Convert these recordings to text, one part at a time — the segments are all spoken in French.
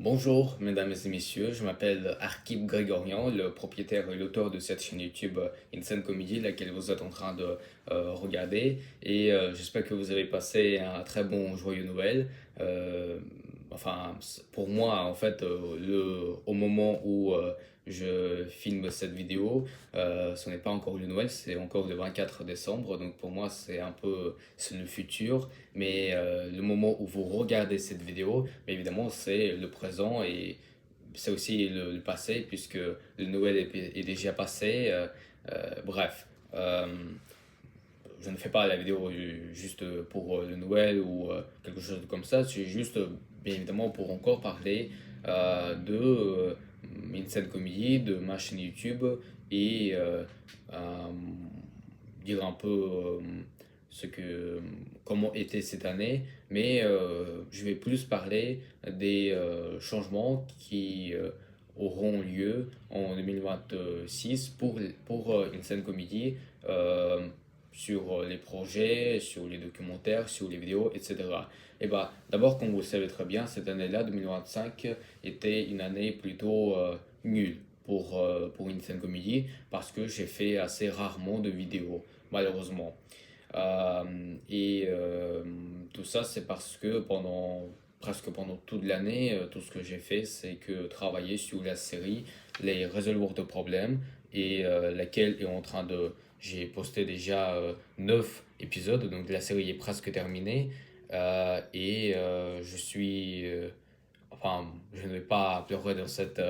Bonjour, mesdames et messieurs, je m'appelle Arkip Grégorian, le propriétaire et l'auteur de cette chaîne YouTube Insane Comedy, laquelle vous êtes en train de regarder. J'espère que vous avez passé un très bon joyeux Noël. Euh, pour moi, en fait, au moment où je filme cette vidéo, ce n'est pas encore le Noël, c'est encore le 24 décembre. Donc pour moi, c'est le futur. Mais le moment où vous regardez cette vidéo, mais évidemment, c'est le présent et c'est aussi le passé puisque le Noël est déjà passé. Bref, euh, je ne fais pas la vidéo juste pour le Noël ou quelque chose comme ça. C'est juste, bien évidemment, pour encore parler de Insane Comedy, de ma chaîne YouTube et euh, dire un peu ce que, comment était cette année. Mais je vais plus parler des changements qui auront lieu en 2026 pour Insane Comedy. Euh, sur les projets, sur les documentaires, sur les vidéos, etc. Et bah, d'abord, comme vous le savez très bien, cette année-là, 2025, était une année plutôt nulle pour Insane Comedy parce que j'ai fait assez rarement de vidéos, malheureusement. Euh, et tout ça, c'est parce que presque pendant toute l'année, tout ce que j'ai fait, c'est que travailler sur la série, les résolvoir de problèmes, et laquelle est en train de... J'ai posté déjà 9 épisodes, donc la série est presque terminée. Enfin, je ne vais pas pleurer dans cette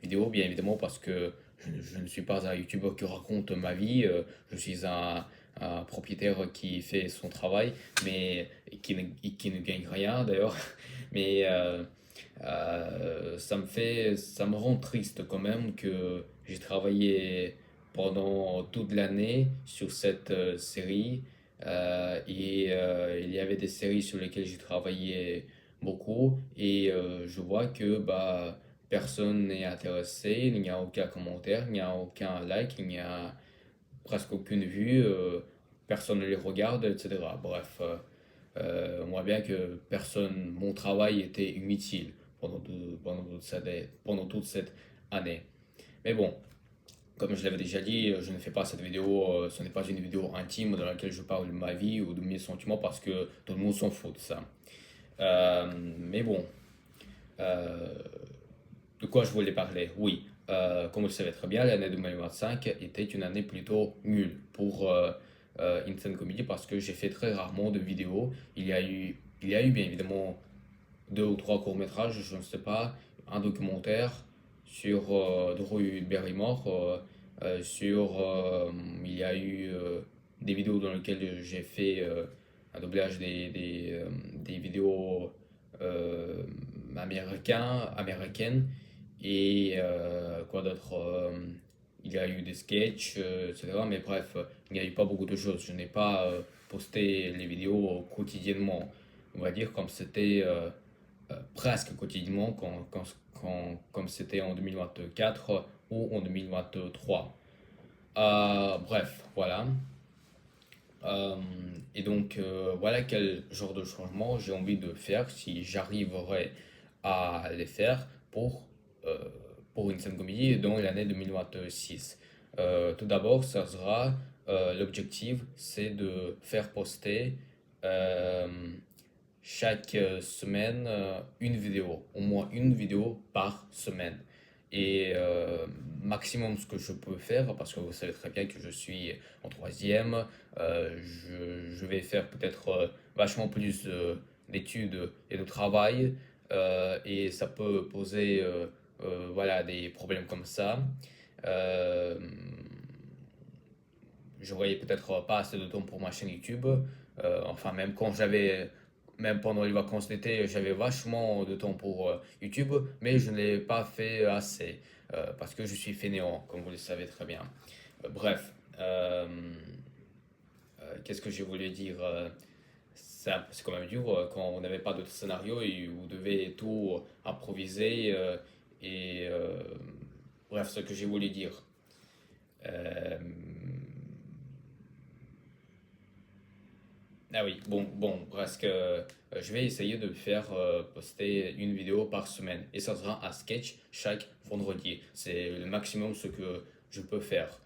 vidéo, bien évidemment, parce que je ne suis pas un YouTuber qui raconte ma vie. Je suis un propriétaire qui fait son travail, mais qui ne gagne rien d'ailleurs. Mais ça me rend triste quand même que j'ai travaillé pendant toute l'année sur cette série. Il y avait des séries sur lesquelles j'ai travaillé beaucoup et je vois que bah, personne n'est intéressé, il n'y a aucun commentaire, il n'y a aucun like, il n'y a presque aucune vue, personne ne les regarde, etc. Bref, on voit bien que mon travail était inutile pendant toute cette année. Mais bon, comme je l'avais déjà dit, je ne fais pas cette vidéo, ce n'est pas une vidéo intime dans laquelle je parle de ma vie ou de mes sentiments parce que tout le monde s'en fout de ça. Mais bon, euh, de quoi je voulais parler? Oui, comme vous le savez très bien, l'année 2025 était une année plutôt nulle pour Insane Comedy parce que j'ai fait très rarement de vidéos. Il y a eu bien évidemment deux ou trois courts-métrages, je ne sais pas, un documentaire sur Drew Barrymore, il y a eu des vidéos dans lesquelles j'ai fait un doublage des vidéos euh, américaines et quoi d'autre il y a eu des sketchs, etc. Mais bref, il n'y a eu pas beaucoup de choses. Je n'ai pas posté les vidéos quotidiennement. On va dire comme c'était presque quotidiennement comme c'était en 2024 ou en 2023. Bref, voilà. Euh, voilà quel genre de changement j'ai envie de faire si j'arriverai à les faire euh, pour une scène comédie dans l'année 2026. Tout d'abord, l'objectif, c'est de faire poster euh, chaque semaine une vidéo, au moins une vidéo par semaine. Et maximum ce que je peux faire, parce que vous savez très bien que je suis en troisième, je vais faire peut-être vachement plus d'études et de travail, et ça peut poser voilà, des problèmes comme ça. Euh, je voyais peut-être pas assez de temps pour ma chaîne YouTube. Même même pendant les vacances d'été, j'avais vachement de temps pour YouTube, mais je ne l'ai pas fait assez parce que je suis fainéant, comme vous le savez très bien. Bref, qu'est-ce que je voulais dire c'est quand même dur quand on n'avait pas de scénario et vous devez tout improviser. Et bref, ce que j'ai voulu dire. Euh, Ah oui, bon, presque. Je vais essayer de faire poster une vidéo par semaine. Et ça sera un sketch chaque vendredi. C'est le maximum ce que je peux faire.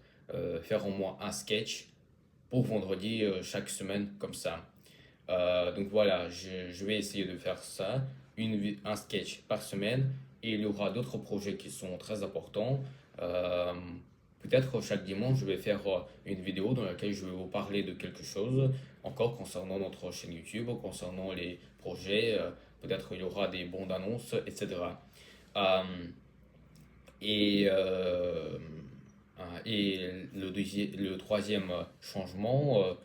Faire au moins un sketch pour vendredi chaque semaine comme ça. Donc voilà, je vais essayer de faire ça, un sketch par semaine, et il y aura d'autres projets qui sont très importants. Euh, Peut-être chaque dimanche, je vais faire une vidéo dans laquelle je vais vous parler de quelque chose, encore concernant notre chaîne YouTube, concernant les projets, peut-être il y aura des bandes annonces, etc. Euh, et, euh, et le troisième changement,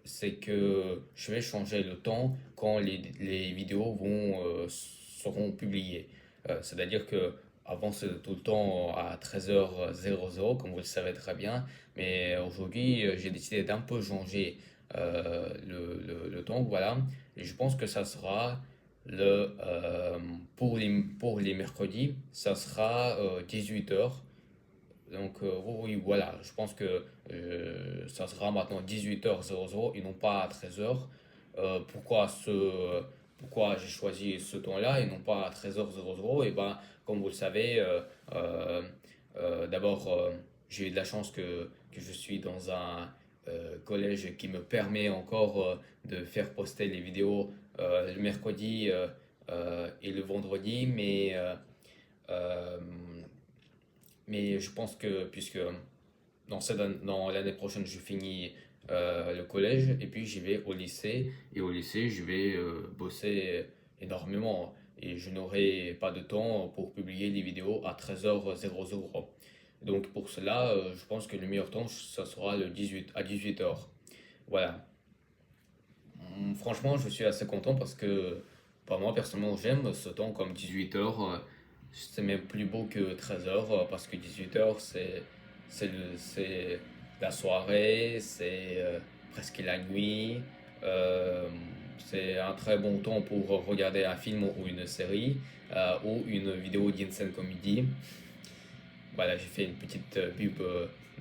c'est que je vais changer le temps quand les vidéos seront publiées. C'est-à-dire que avant c'était tout le temps à 13h00, comme vous le savez très bien, mais aujourd'hui j'ai décidé d'un peu changer le temps, voilà. Et je pense que ça sera pour les mercredis, ça sera 18h. Donc, oui, voilà, je pense que ça sera maintenant 18h00 et non pas à 13h. Pourquoi j'ai choisi ce temps-là et non pas à 13h00? Et ben, comme vous le savez, euh, d'abord, j'ai eu de la chance que je suis dans un collège qui me permet encore de faire poster les vidéos le mercredi et le vendredi, euh, mais je pense que puisque dans l'année prochaine, je finis le collège et puis j'y vais au lycée. Et au lycée, je vais bosser énormément et je n'aurai pas de temps pour publier les vidéos à 13h00. Donc pour cela, je pense que le meilleur temps, ça sera le 18 à 18h. Voilà. Franchement, je suis assez content parce que pour moi, personnellement, j'aime ce temps comme 18h. C'est même plus beau que 13h parce que 18h, c'est la soirée, c'est presque la nuit. Euh, c'est un très bon temps pour regarder un film ou une série ou une vidéo d'Insane Comedy. Voilà, j'ai fait une petite pub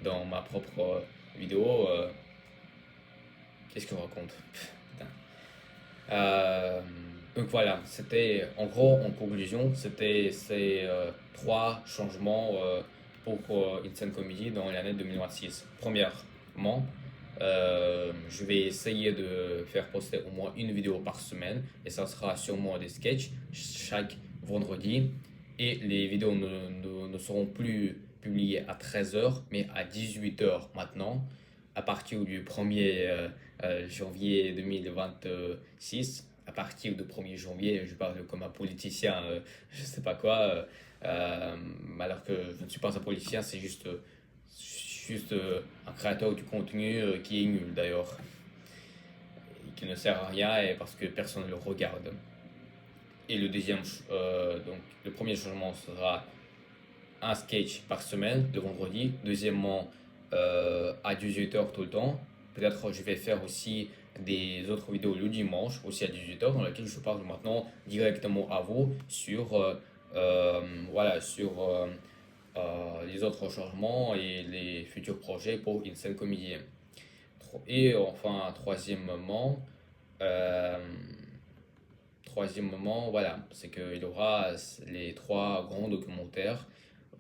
dans ma propre vidéo. Qu'est-ce que je raconte? Putain. Euh, donc voilà, c'était en gros, en conclusion, c'était ces trois changements pour Insane Comedy dans l'année 2026. Premièrement, je vais essayer de faire poster au moins une vidéo par semaine et ça sera sûrement des sketchs chaque vendredi. Et les vidéos ne seront plus publiées à 13h mais à 18h maintenant, à partir du 1er janvier 2026. À partir du 1er janvier, je parle comme un politicien, je sais pas quoi, alors que je ne suis pas un politicien, c'est juste un créateur du contenu qui est nul d'ailleurs, et qui ne sert à rien et parce que personne ne le regarde. Et donc le premier changement sera un sketch par semaine, le vendredi. Deuxièmement, à 18h tout le temps. Peut-être je vais faire aussi des autres vidéos le dimanche, aussi à 18h, dans lesquelles je parle maintenant directement à vous sur, voilà, sur les autres changements et les futurs projets pour Insane Comedy. Et enfin, euh, troisième moment, voilà, c'est qu'il y aura les trois grands documentaires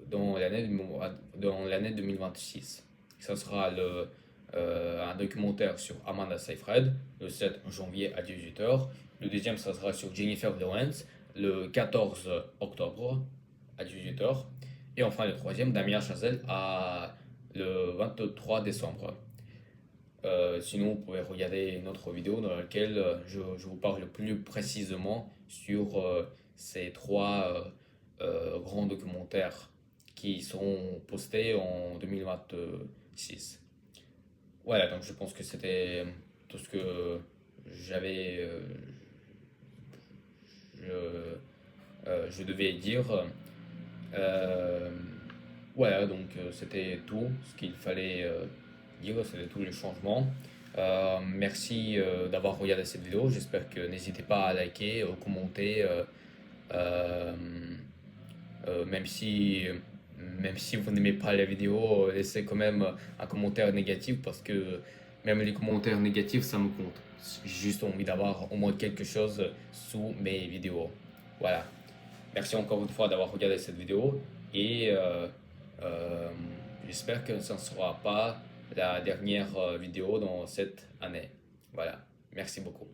dans l'année 2026. Ça sera un documentaire sur Amanda Seyfried le 7 janvier à 18h. Le deuxième, ça sera sur Jennifer Lawrence le 14 octobre à 18h. Et enfin, le troisième, Damien Chazelle le 23 décembre. Sinon, vous pouvez regarder notre vidéo dans laquelle je vous parle plus précisément sur ces trois grands documentaires qui seront postés en 2026. Voilà, donc je pense que c'était tout ce que j'avais, je devais dire. Euh, voilà, donc c'était tout ce qu'il fallait dire, c'était tous les changements. Merci d'avoir regardé cette vidéo. J'espère que n'hésitez pas à liker, commenter, euh, euh, même si, même si vous n'aimez pas la vidéo, laissez quand même un commentaire négatif parce que Même les commentaires négatifs, ça me compte. J'ai juste envie d'avoir au moins quelque chose sous mes vidéos. Voilà. Merci encore une fois d'avoir regardé cette vidéo et euh, j'espère que ça ne sera pas la dernière vidéo dans cette année. Voilà. Merci beaucoup.